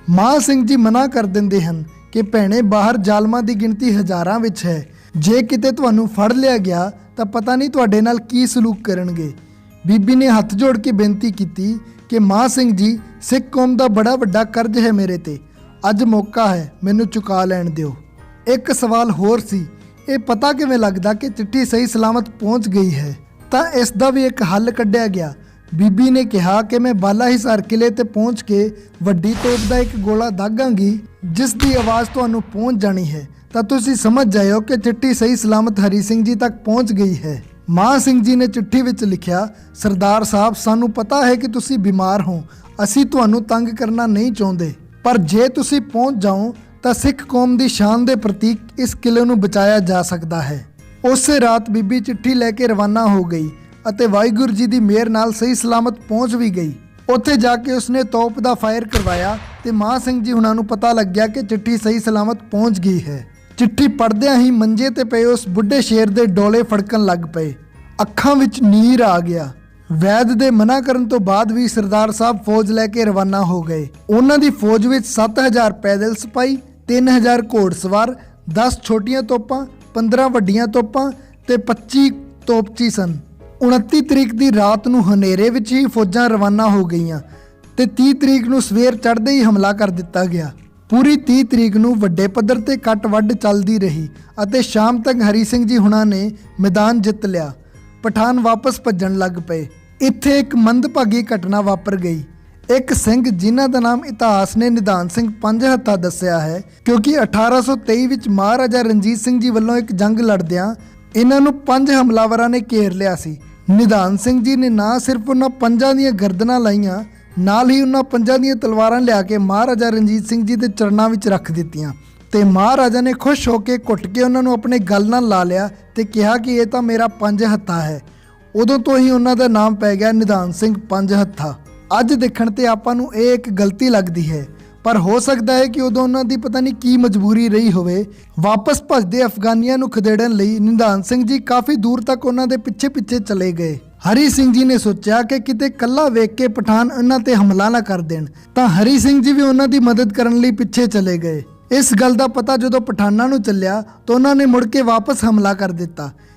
ਮਾਹ ਸਿੰਘ ਜੀ ਮਨਾ ਕਰ ਦਿੰਦੇ ਹਨ ਕਿ ਭੈਣੇ ਬਾਹਰ ਜ਼ਾਲਮਾਂ ਦੀ ਗਿਣਤੀ ਹਜ਼ਾਰਾਂ ਵਿੱਚ ਹੈ, ਜੇ ਕਿਤੇ ਤੁਹਾਨੂੰ ਫੜ ਲਿਆ ਗਿਆ ਤਾਂ ਪਤਾ ਨਹੀਂ ਤੁਹਾਡੇ ਨਾਲ ਕੀ ਸਲੂਕ ਕਰਨਗੇ। ਬੀਬੀ ਨੇ ਹੱਥ ਜੋੜ ਕੇ ਬੇਨਤੀ ਕੀਤੀ ਕਿ ਮਾਹ ਸਿੰਘ ਜੀ, ਸਿੱਖ ਕੌਮ ਦਾ ਬੜਾ ਵੱਡਾ ਕਰਜ਼ ਹੈ ਮੇਰੇ ਤੇ, ਅੱਜ ਮੌਕਾ ਹੈ, ਮੈਨੂੰ ਚੁਕਾ ਲੈਣ ਦਿਓ। ਇੱਕ ਸਵਾਲ ਹੋਰ ਸੀ, ਇਹ ਪਤਾ ਕਿਵੇਂ ਲੱਗਦਾ ਕਿ ਚਿੱਠੀ ਸਹੀ ਸਲਾਮਤ ਪਹੁੰਚ ਗਈ ਹੈ? ਤਾਂ ਇਸ ਦਾ ਵੀ ਇੱਕ ਹੱਲ ਕੱਢਿਆ ਗਿਆ। ਬੀਬੀ ਨੇ ਕਿਹਾ ਕਿ ਮੈਂ ਬਾਲਾ ਹਿਸਾਰ ਕਿਲੇ ਤੇ ਪਹੁੰਚ ਕੇ ਵੱਡੀ ਤੋਪ ਦਾ ਇੱਕ ਗੋਲਾ ਦਾਗਾਂਗੀ, ਜਿਸ ਦੀ ਆਵਾਜ਼ ਤੁਹਾਨੂੰ ਪਹੁੰਚ ਜਾਣੀ ਹੈ ਤਾਂ ਤੁਸੀਂ ਸਮਝ ਜਾਇਓ ਕਿ ਚਿੱਠੀ ਸਹੀ ਸਲਾਮਤ ਹਰੀ ਸਿੰਘ ਜੀ ਤੱਕ ਪਹੁੰਚ ਗਈ ਹੈ। ਮਾਹ ਸਿੰਘ ਜੀ ਨੇ ਚਿੱਠੀ ਵਿੱਚ ਲਿਖਿਆ, ਸਰਦਾਰ ਸਾਹਿਬ, ਸਾਨੂੰ ਪਤਾ ਹੈ ਕਿ ਤੁਸੀਂ ਬਿਮਾਰ ਹੋ, ਅਸੀਂ ਤੁਹਾਨੂੰ ਤੰਗ ਕਰਨਾ ਨਹੀਂ ਚਾਹੁੰਦੇ, ਪਰ ਜੇ ਤੁਸੀਂ ਪਹੁੰਚ ਜਾਓ ਤਾਂ ਸਿੱਖ ਕੌਮ ਦੀ ਸ਼ਾਨ ਦੇ ਪ੍ਰਤੀਕ ਇਸ ਕਿਲੇ ਨੂੰ ਬਚਾਇਆ ਜਾ ਸਕਦਾ ਹੈ। ਉਸੇ ਰਾਤ ਬੀਬੀ ਚਿੱਠੀ ਲੈ ਕੇ ਰਵਾਨਾ ਹੋ ਗਈ ਅਤੇ ਵਾਹਿਗੁਰੂ ਜੀ ਦੀ ਮਿਹਰ ਨਾਲ ਸਹੀ ਸਲਾਮਤ ਪਹੁੰਚ ਵੀ ਗਈ। ਉੱਥੇ ਜਾ ਕੇ ਉਸਨੇ ਤੋਪ ਦਾ ਫਾਇਰ ਕਰਵਾਇਆ ਤੇ ਮਾਹ ਸਿੰਘ ਜੀ ਹੁਣਾਂ ਨੂੰ ਪਤਾ ਲੱਗ ਗਿਆ ਕਿ ਚਿੱਠੀ ਸਹੀ ਸਲਾਮਤ ਪਹੁੰਚ ਗਈ ਹੈ। ਚਿੱਠੀ ਪੜ੍ਹਦਿਆਂ ਹੀ ਮੰਜੇ ਤੇ ਪਏ ਉਸ ਬੁੱਢੇ ਸ਼ੇਰ ਦੇ ਡੋਲੇ ਫੜਕਣ ਲੱਗ ਪਏ, ਅੱਖਾਂ ਵਿੱਚ ਨੀਰ ਆ ਗਿਆ। ਵੈਦ ਦੇ ਮਨਾ ਕਰਨ ਤੋਂ ਬਾਅਦ ਵੀ ਸਰਦਾਰ ਸਾਹਿਬ ਫੌਜ ਲੈ ਕੇ ਰਵਾਨਾ ਹੋ ਗਏ। ਉਹਨਾਂ ਦੀ ਫੌਜ ਵਿੱਚ 7000 ਪੈਦਲ ਸਿਪਾਹੀ, 3000 ਘੋੜਸਵਾਰ, 10 ਛੋਟੀਆਂ ਤੋਪਾਂ, 15 ਵੱਡੀਆਂ ਤੋਪਾਂ ਤੇ 25 ਤੋਪਚੀ ਸਨ। 29 ਤਰੀਕ ਦੀ ਰਾਤ ਨੂੰ ਹਨੇਰੇ ਵਿੱਚ ਹੀ ਫੌਜਾਂ ਰਵਾਨਾ ਹੋ ਗਈਆਂ ਤੇ 30 ਤਰੀਕ ਨੂੰ ਸਵੇਰ ਚੜ੍ਹਦੇ ਹੀ ਹਮਲਾ ਕਰ ਦਿੱਤਾ ਗਿਆ। ਪੂਰੀ 30 ਤਰੀਕ ਨੂੰ ਵੱਡੇ ਪੱਧਰ ਤੇ ਕੱਟ ਵੱਢ ਚੱਲਦੀ ਰਹੀ ਅਤੇ ਸ਼ਾਮ ਤੱਕ ਹਰੀ ਸਿੰਘ ਜੀ ਹੁਣਾਂ ਨੇ ਮੈਦਾਨ ਜਿੱਤ ਲਿਆ। ਪਠਾਨ ਵਾਪਸ ਭੱਜਣ ਲੱਗ ਪਏ। ਇੱਥੇ ਇੱਕ ਮੰਦਭਾਗੀ ਘਟਨਾ ਵਾਪਰ ਗਈ। ਇੱਕ ਸਿੰਘ ਜਿਨ੍ਹਾਂ ਦਾ ਨਾਮ ਇਤਿਹਾਸ ਨੇ ਨਿਧਾਨ ਸਿੰਘ ਪੰਜ ਹੱਥਾ ਦੱਸਿਆ ਹੈ, ਕਿਉਂਕਿ 1823 ਵਿੱਚ ਮਹਾਰਾਜਾ ਰਣਜੀਤ ਸਿੰਘ ਜੀ ਵੱਲੋਂ ਇੱਕ ਜੰਗ ਲੜਦਿਆਂ ਇਹਨਾਂ ਨੂੰ 5 ਹਮਲਾਵਰਾਂ ਨੇ ਘੇਰ ਲਿਆ ਸੀ। ਨਿਧਾਨ ਸਿੰਘ ਜੀ ਨੇ ਨਾ ਸਿਰਫ ਉਹਨਾਂ ਪੰਜਾਂ ਦੀਆਂ ਗਰਦਨਾਂ ਲਾਈਆਂ, ਨਾਲ ਹੀ ਉਹਨਾਂ ਪੰਜਾਂ ਦੀਆਂ ਤਲਵਾਰਾਂ ਲਿਆ ਕੇ ਮਹਾਰਾਜਾ ਰਣਜੀਤ ਸਿੰਘ ਜੀ ਦੇ ਚਰਨਾਂ ਵਿੱਚ ਰੱਖ ਦਿੱਤੀਆਂ ਤੇ ਮਹਾਰਾਜਾ ਨੇ ਖੁਸ਼ ਹੋ ਕੇ ਘੁੱਟ ਕੇ ਉਹਨਾਂ ਨੂੰ ਆਪਣੇ ਗਲ ਨਾਲ ਲਾ ਲਿਆ ਤੇ ਕਿਹਾ ਕਿ ਇਹ ਤਾਂ ਮੇਰਾ ਪੰਜ ਹੱਥਾ ਹੈ। ਉਦੋਂ ਤੋਂ ਹੀ ਉਹਨਾਂ ਦਾ ਨਾਮ ਪੈ ਗਿਆ ਨਿਧਾਨ ਸਿੰਘ ਪੰਜ ਹੱਥਾ। ਅੱਜ ਦੇਖਣ ਤੇ ਆਪਾਂ ਨੂੰ ਇਹ ਇੱਕ ਗਲਤੀ ਲੱਗਦੀ ਹੈ, ਪਰ ਹੋ ਸਕਦਾ ਹੈ ਕਿ ਉਦੋਂ ਉਹਨਾਂ ਦੀ ਪਤਾ ਨਹੀਂ ਕੀ ਮਜਬੂਰੀ ਰਹੀ ਹੋਵੇ। ਵਾਪਸ ਭੱਜਦੇ ਅਫਗਾਨੀਆਂ ਨੂੰ ਖਦੇੜਨ ਲਈ ਨਿਧਾਨ ਸਿੰਘ ਜੀ ਕਾਫੀ ਦੂਰ ਤੱਕ ਉਹਨਾਂ ਦੇ ਪਿੱਛੇ ਚਲੇ ਗਏ। ਹਰੀ ਸਿੰਘ ਜੀ ਨੇ ਸੋਚਿਆ ਕਿ ਕਿਤੇ ਕੱਲਾ ਵੇਖ ਕੇ ਪਠਾਨ ਉਹਨਾਂ ਤੇ ਹਮਲਾ ਨਾ ਕਰ ਦੇਣ, ਤਾਂ ਹਰੀ ਸਿੰਘ ਜੀ ਵੀ ਉਹਨਾਂ ਦੀ ਮਦਦ ਕਰਨ ਲਈ ਪਿੱਛੇ ਚਲੇ ਗਏ। ਇਸ ਗੱਲ ਦਾ ਪਤਾ ਜਦੋਂ ਪਠਾਨਾਂ ਨੂੰ ਚੱਲਿਆ ਤਾਂ ਉਹਨਾਂ ਨੇ ਮੁੜ ਕੇ ਵਾਪਸ ਹਮਲਾ ਕਰ ਦਿੱਤਾ।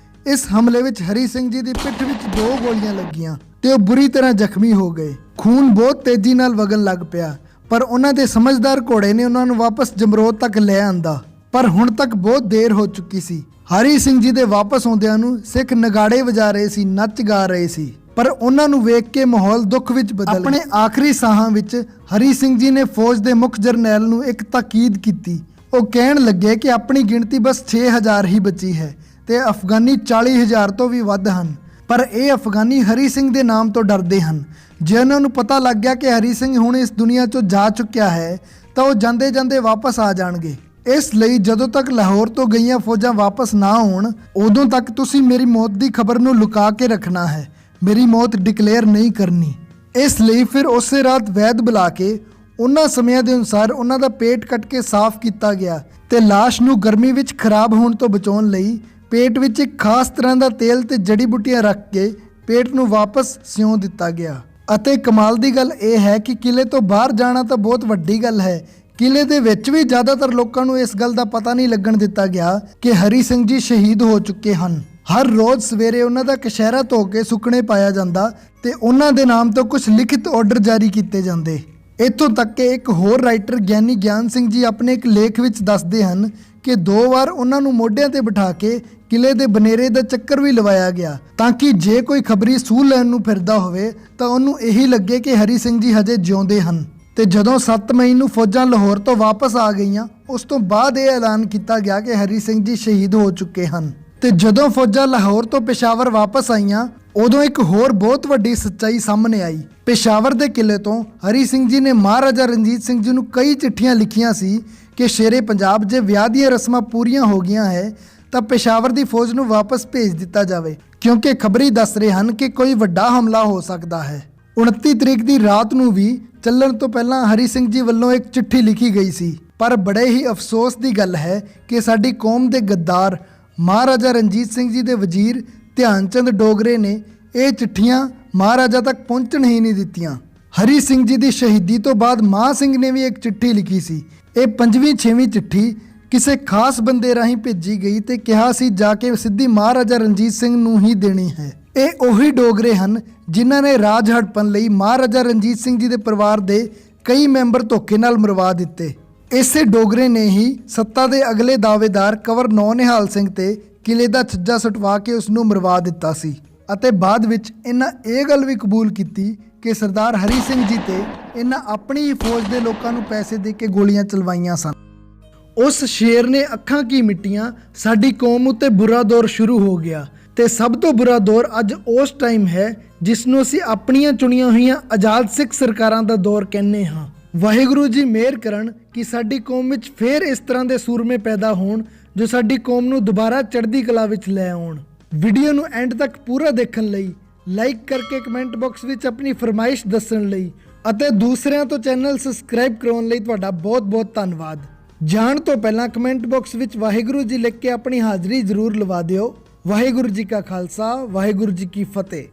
ਇਸ ਹਮਲੇ ਵਿੱਚ ਹਰੀ ਸਿੰਘ ਜੀ ਦੀ ਪਿੱਠ ਵਿੱਚ 2 ਗੋਲੀਆਂ ਲੱਗੀਆਂ ਤੇ ਉਹ ਬੁਰੀ ਤਰ੍ਹਾਂ ਜ਼ਖਮੀ ਹੋ ਗਏ। ਖੂਨ ਬਹੁਤ ਤੇਜ਼ੀ ਨਾਲ ਵਗਣ ਲੱਗ ਪਿਆ, ਪਰ ਉਹਨਾਂ ਦੇ ਸਮਝਦਾਰ ਘੋੜੇ ਨੇ ਉਹਨਾਂ ਨੂੰ ਵਾਪਸ ਜਮਰੋਦ ਤੱਕ ਲੈ ਆਂਦਾ। ਪਰ ਹੁਣ ਤੱਕ ਬਹੁਤ ਦੇਰ ਹੋ ਚੁੱਕੀ ਸੀ। ਹਰੀ ਸਿੰਘ ਜੀ ਦੇ ਵਾਪਸ ਆਉਂਦਿਆਂ ਨੂੰ ਸਿੱਖ ਨਗਾੜੇ ਵਜਾ ਰਹੇ ਸੀ, ਨੱਚ ਗਾ ਰਹੇ ਸੀ, ਪਰ ਉਹਨਾਂ ਨੂੰ ਵੇਖ ਕੇ ਮਾਹੌਲ ਦੁੱਖ ਵਿੱਚ ਬਦਲ ਗਿਆ। ਆਪਣੇ ਆਖਰੀ ਸਾਹਾਂ ਵਿੱਚ ਹਰੀ ਸਿੰਘ ਜੀ ਨੇ ਫੌਜ ਦੇ ਮੁੱਖ ਜਰਨੈਲ ਨੂੰ ਇੱਕ ਤਾਕੀਦ ਕੀਤੀ। ਉਹ ਕਹਿਣ ਲੱਗੇ ਕਿ ਆਪਣੀ ਗਿਣਤੀ ਬਸ 6000 ਹੀ ਬਚੀ ਹੈ ਤੇ ਅਫਗਾਨੀ 40000 ਤੋਂ ਵੀ ਵੱਧ ਹਨ, ਪਰ ਇਹ ਅਫਗਾਨੀ ਹਰੀ ਸਿੰਘ ਦੇ ਨਾਮ ਤੋਂ ਡਰਦੇ ਹਨ। ਜੇ ਉਹਨਾਂ ਨੂੰ ਪਤਾ ਲੱਗ ਗਿਆ ਕਿ ਹਰੀ ਸਿੰਘ ਹੁਣ ਇਸ ਦੁਨੀਆ 'ਚੋਂ ਜਾ ਚੁੱਕਿਆ ਹੈ ਤਾਂ ਉਹ ਜਾਂਦੇ ਜਾਂਦੇ ਵਾਪਸ ਆ ਜਾਣਗੇ। ਇਸ ਲਈ ਜਦੋਂ ਤੱਕ ਲਾਹੌਰ ਤੋਂ ਗਈਆਂ ਫੌਜਾਂ ਵਾਪਸ ਨਾ ਆਉਣ, ਉਦੋਂ ਤੱਕ ਤੁਸੀਂ ਮੇਰੀ ਮੌਤ ਦੀ ਖਬਰ ਨੂੰ ਲੁਕਾ ਕੇ ਰੱਖਣਾ ਹੈ, ਮੇਰੀ ਮੌਤ ਡਿਕਲੇਅਰ ਨਹੀਂ ਕਰਨੀ। ਇਸ ਲਈ ਫਿਰ ਉਸੇ ਰਾਤ ਵੈਦ ਬੁਲਾ ਕੇ ਉਹਨਾਂ ਸਮਿਆਂ ਦੇ ਅਨੁਸਾਰ ਉਹਨਾਂ ਦਾ ਪੇਟ ਕੱਟ ਕੇ ਸਾਫ਼ ਕੀਤਾ ਗਿਆ ਤੇ ਲਾਸ਼ ਨੂੰ ਗਰਮੀ ਵਿੱਚ ਖਰਾਬ ਹੋਣ ਤੋਂ ਬਚਾਉਣ ਲਈ ਪੇਟ ਵਿੱਚ ਇੱਕ ਖਾਸ ਤਰ੍ਹਾਂ ਦਾ ਤੇਲ ਤੇ ਜੜੀ ਬੂਟੀਆਂ ਰੱਖ ਕੇ ਪੇਟ ਨੂੰ ਵਾਪਸ ਸਿਉਂ ਦਿੱਤਾ ਗਿਆ। ਅਤੇ ਕਮਾਲ ਦੀ ਗੱਲ ਇਹ ਹੈ ਕਿ ਕਿਲੇ ਤੋਂ ਬਾਹਰ ਜਾਣਾ ਤਾਂ ਬਹੁਤ ਵੱਡੀ ਗੱਲ ਹੈ, ਕਿਲੇ ਦੇ ਵਿੱਚ ਵੀ ਜ਼ਿਆਦਾਤਰ ਲੋਕਾਂ ਨੂੰ ਇਸ ਗੱਲ ਦਾ ਪਤਾ ਨਹੀਂ ਲੱਗਣ ਦਿੱਤਾ ਗਿਆ ਕਿ ਹਰੀ ਸਿੰਘ ਜੀ ਸ਼ਹੀਦ ਹੋ ਚੁੱਕੇ ਹਨ। ਹਰ ਰੋਜ਼ ਸਵੇਰੇ ਉਹਨਾਂ ਦਾ ਕਸ਼ਹਿਰਾ ਧੋ ਕੇ ਸੁੱਕਣੇ ਪਾਇਆ ਜਾਂਦਾ ਤੇ ਉਹਨਾਂ ਦੇ ਨਾਮ ਤੋਂ ਕੁਝ ਲਿਖਿਤ ਆਰਡਰ ਜਾਰੀ ਕੀਤੇ ਜਾਂਦੇ। ਇੱਥੋਂ ਤੱਕ ਕਿ ਇੱਕ ਹੋਰ ਰਾਈਟਰ ਗਿਆਨੀ ਗਿਆਨ ਸਿੰਘ ਜੀ ਆਪਣੇ ਇੱਕ ਲੇਖ ਵਿੱਚ ਦੱਸਦੇ ਹਨ ਕਿ 2 ਵਾਰ ਉਹਨਾਂ ਨੂੰ ਮੋਢਿਆਂ ਤੇ ਬਿਠਾ ਕੇ ਕਿਲੇ ਦੇ ਬਨੇਰੇ ਦਾ ਚੱਕਰ ਵੀ ਲਵਾਇਆ ਗਿਆ, ਤਾਂ ਕਿ ਜੇ ਕੋਈ ਖਬਰੀ ਸੂਹ ਲੈਣ ਨੂੰ ਫਿਰਦਾ ਹੋਵੇ ਤਾਂ ਉਹਨੂੰ ਇਹੀ ਲੱਗੇ ਕਿ ਹਰੀ ਸਿੰਘ ਜੀ ਹਜੇ ਜਿਉਂਦੇ ਹਨ। ਤੇ ਜਦੋਂ 7 ਮਈ ਨੂੰ ਫੌਜਾਂ ਲਾਹੌਰ ਤੋਂ ਵਾਪਸ ਆ ਗਈਆਂ, ਉਸ ਤੋਂ ਬਾਅਦ ਇਹ ਐਲਾਨ ਕੀਤਾ ਗਿਆ ਕਿ ਹਰੀ ਸਿੰਘ ਜੀ ਸ਼ਹੀਦ ਹੋ ਚੁੱਕੇ ਹਨ। ਤੇ ਜਦੋਂ ਫੌਜਾਂ ਲਾਹੌਰ ਤੋਂ ਪੇਸ਼ਾਵਰ ਵਾਪਸ ਆਈਆਂ, ਉਦੋਂ ਇੱਕ ਹੋਰ ਬਹੁਤ ਵੱਡੀ ਸੱਚਾਈ ਸਾਹਮਣੇ ਆਈ। ਪੇਸ਼ਾਵਰ ਦੇ ਕਿਲੇ ਤੋਂ ਹਰੀ ਸਿੰਘ ਜੀ ਨੇ ਮਹਾਰਾਜਾ ਰਣਜੀਤ ਸਿੰਘ ਜੀ ਨੂੰ ਕਈ ਚਿੱਠੀਆਂ ਲਿਖੀਆਂ ਸੀ ਕਿ ਸ਼ੇਰੇ ਪੰਜਾਬ ਜੇ ਵਿਆਹ ਦੀਆਂ ਰਸਮਾਂ ਪੂਰੀਆਂ ਹੋ ਗਈਆਂ ਹੈ ਤਾਂ ਪੇਸ਼ਾਵਰ ਦੀ ਫੌਜ ਨੂੰ ਵਾਪਸ ਭੇਜ ਦਿੱਤਾ ਜਾਵੇ, ਕਿਉਂਕਿ ਖਬਰੀ ਦੱਸ ਰਹੇ ਹਨ ਕਿ ਕੋਈ ਵੱਡਾ ਹਮਲਾ ਹੋ ਸਕਦਾ ਹੈ। 29 ਤਰੀਕ ਦੀ ਰਾਤ ਨੂੰ ਵੀ ਚੱਲਣ ਤੋਂ ਪਹਿਲਾਂ ਹਰੀ ਸਿੰਘ ਜੀ ਵੱਲੋਂ ਇੱਕ ਚਿੱਠੀ ਲਿਖੀ ਗਈ ਸੀ, ਪਰ ਬੜੇ ਹੀ ਅਫਸੋਸ ਦੀ ਗੱਲ ਹੈ ਕਿ ਸਾਡੀ ਕੌਮ ਦੇ ਗੱਦਾਰ ਮਹਾਰਾਜਾ ਰਣਜੀਤ ਸਿੰਘ ਜੀ ਦੇ ਵਜ਼ੀਰ ਧਿਆਨ ਚੰਦ ਡੋਗਰੇ ਨੇ ਇਹ ਚਿੱਠੀਆਂ ਮਹਾਰਾਜਾ ਤੱਕ ਪਹੁੰਚਣ ਹੀ ਨਹੀਂ ਦਿੱਤੀਆਂ। ਹਰੀ ਸਿੰਘ ਜੀ ਦੀ ਸ਼ਹੀਦੀ ਤੋਂ ਬਾਅਦ ਮਾਂ ਸਿੰਘ ਨੇ ਵੀ ਇੱਕ ਚਿੱਠੀ ਲਿਖੀ ਸੀ। ਇਹ 5ਵੀਂ 6ਵੀਂ ਚਿੱਠੀ ਕਿਸੇ ਖਾਸ ਬੰਦੇ ਰਾਹੀਂ ਭੇਜੀ ਗਈ ਤੇ ਕਿਹਾ ਸੀ ਜਾ ਕੇ ਸਿੱਧੀ ਮਹਾਰਾਜਾ ਰਣਜੀਤ ਸਿੰਘ ਨੂੰ ਹੀ ਦੇਣੀ ਹੈ। ਇਹ ਉਹੀ ਡੋਗਰੇ ਹਨ ਜਿਨ੍ਹਾਂ ਨੇ ਰਾਜ ਹੜਪਣ ਲਈ ਮਹਾਰਾਜਾ ਰਣਜੀਤ ਸਿੰਘ ਜੀ ਦੇ ਪਰਿਵਾਰ ਦੇ ਕਈ ਮੈਂਬਰ ਧੋਖੇ ਨਾਲ ਮਰਵਾ ਦਿੱਤੇ। ਇਸੇ ਡੋਗਰੇ ਨੇ ਹੀ ਸੱਤਾ ਦੇ ਅਗਲੇ ਦਾਅਵੇਦਾਰ ਕੰਵਰ ਨੌਨਿਹਾਲ ਸਿੰਘ ਤੇ ਕਿਲੇ ਦਾ ਛੱਜਾ ਸੁਟਵਾ ਕੇ ਉਸ ਨੂੰ ਮਰਵਾ ਦਿੱਤਾ ਸੀ ਅਤੇ ਬਾਅਦ ਵਿੱਚ ਇਹਨਾਂ ਇਹ ਗੱਲ ਵੀ ਕਬੂਲ ਕੀਤੀ ਕਿ ਸਰਦਾਰ ਹਰੀ ਸਿੰਘ ਜੀ ਤੇ ਇਹਨਾਂ ਆਪਣੀ ਹੀ ਫੌਜ ਦੇ ਲੋਕਾਂ ਨੂੰ ਪੈਸੇ ਦੇ ਕੇ ਗੋਲੀਆਂ ਚਲਵਾਈਆਂ ਸਨ। ਉਸ ਸ਼ੇਰ ਨੇ ਅੱਖਾਂ ਕੀ ਮਿੱਟੀਆਂ, ਸਾਡੀ ਕੌਮ ਉੱਤੇ ਬੁਰਾ ਦੌਰ ਸ਼ੁਰੂ ਹੋ ਗਿਆ ਤੇ ਸਭ ਤੋਂ ਬੁਰਾ ਦੌਰ ਅੱਜ ਉਸ ਟਾਈਮ ਹੈ ਜਿਸ ਨੂੰ ਅਸੀਂ ਆਪਣੀਆਂ ਚੁਣੀਆਂ ਹੋਈਆਂ ਆਜ਼ਾਦ ਸਿੱਖ ਸਰਕਾਰਾਂ ਦਾ ਦੌਰ ਕਹਿੰਦੇ ਹਾਂ। ਵਾਹਿਗੁਰੂ ਜੀ ਮਿਹਰ ਕਰਨ ਕਿ ਸਾਡੀ ਕੌਮ ਵਿੱਚ ਫੇਰ ਇਸ ਤਰ੍ਹਾਂ ਦੇ ਸੂਰਮੇ ਪੈਦਾ ਹੋਣ ਜੋ ਸਾਡੀ ਕੌਮ ਨੂੰ ਦੁਬਾਰਾ ਚੜ੍ਹਦੀ ਕਲਾ ਵਿੱਚ ਲੈ ਆਉਣ। ਵੀਡੀਓ ਨੂੰ ਐਂਡ ਤੱਕ ਪੂਰਾ ਦੇਖਣ ਲਈ, ਲਾਈਕ ਕਰਕੇ ਕਮੈਂਟ ਬਾਕਸ ਵਿੱਚ ਆਪਣੀ ਫਰਮਾਇਸ਼ ਦੱਸਣ ਲਈ ਅਤੇ ਦੂਸਰਿਆਂ ਤੋਂ ਚੈਨਲ ਸਬਸਕ੍ਰਾਈਬ ਕਰਾਉਣ ਲਈ ਤੁਹਾਡਾ ਬਹੁਤ-ਬਹੁਤ ਧੰਨਵਾਦ। ਜਾਣ ਤੋਂ ਪਹਿਲਾਂ ਕਮੈਂਟ ਬਾਕਸ ਵਿੱਚ ਵਾਹਿਗੁਰੂ ਜੀ ਲਿਖ ਕੇ ਆਪਣੀ ਹਾਜ਼ਰੀ ਜ਼ਰੂਰ ਲਵਾ ਦਿਓ। ਵਾਹਿਗੁਰੂ ਜੀ ਕਾ ਖਾਲਸਾ, ਵਾਹਿਗੁਰੂ ਜੀ ਕੀ ਫਤਿਹ।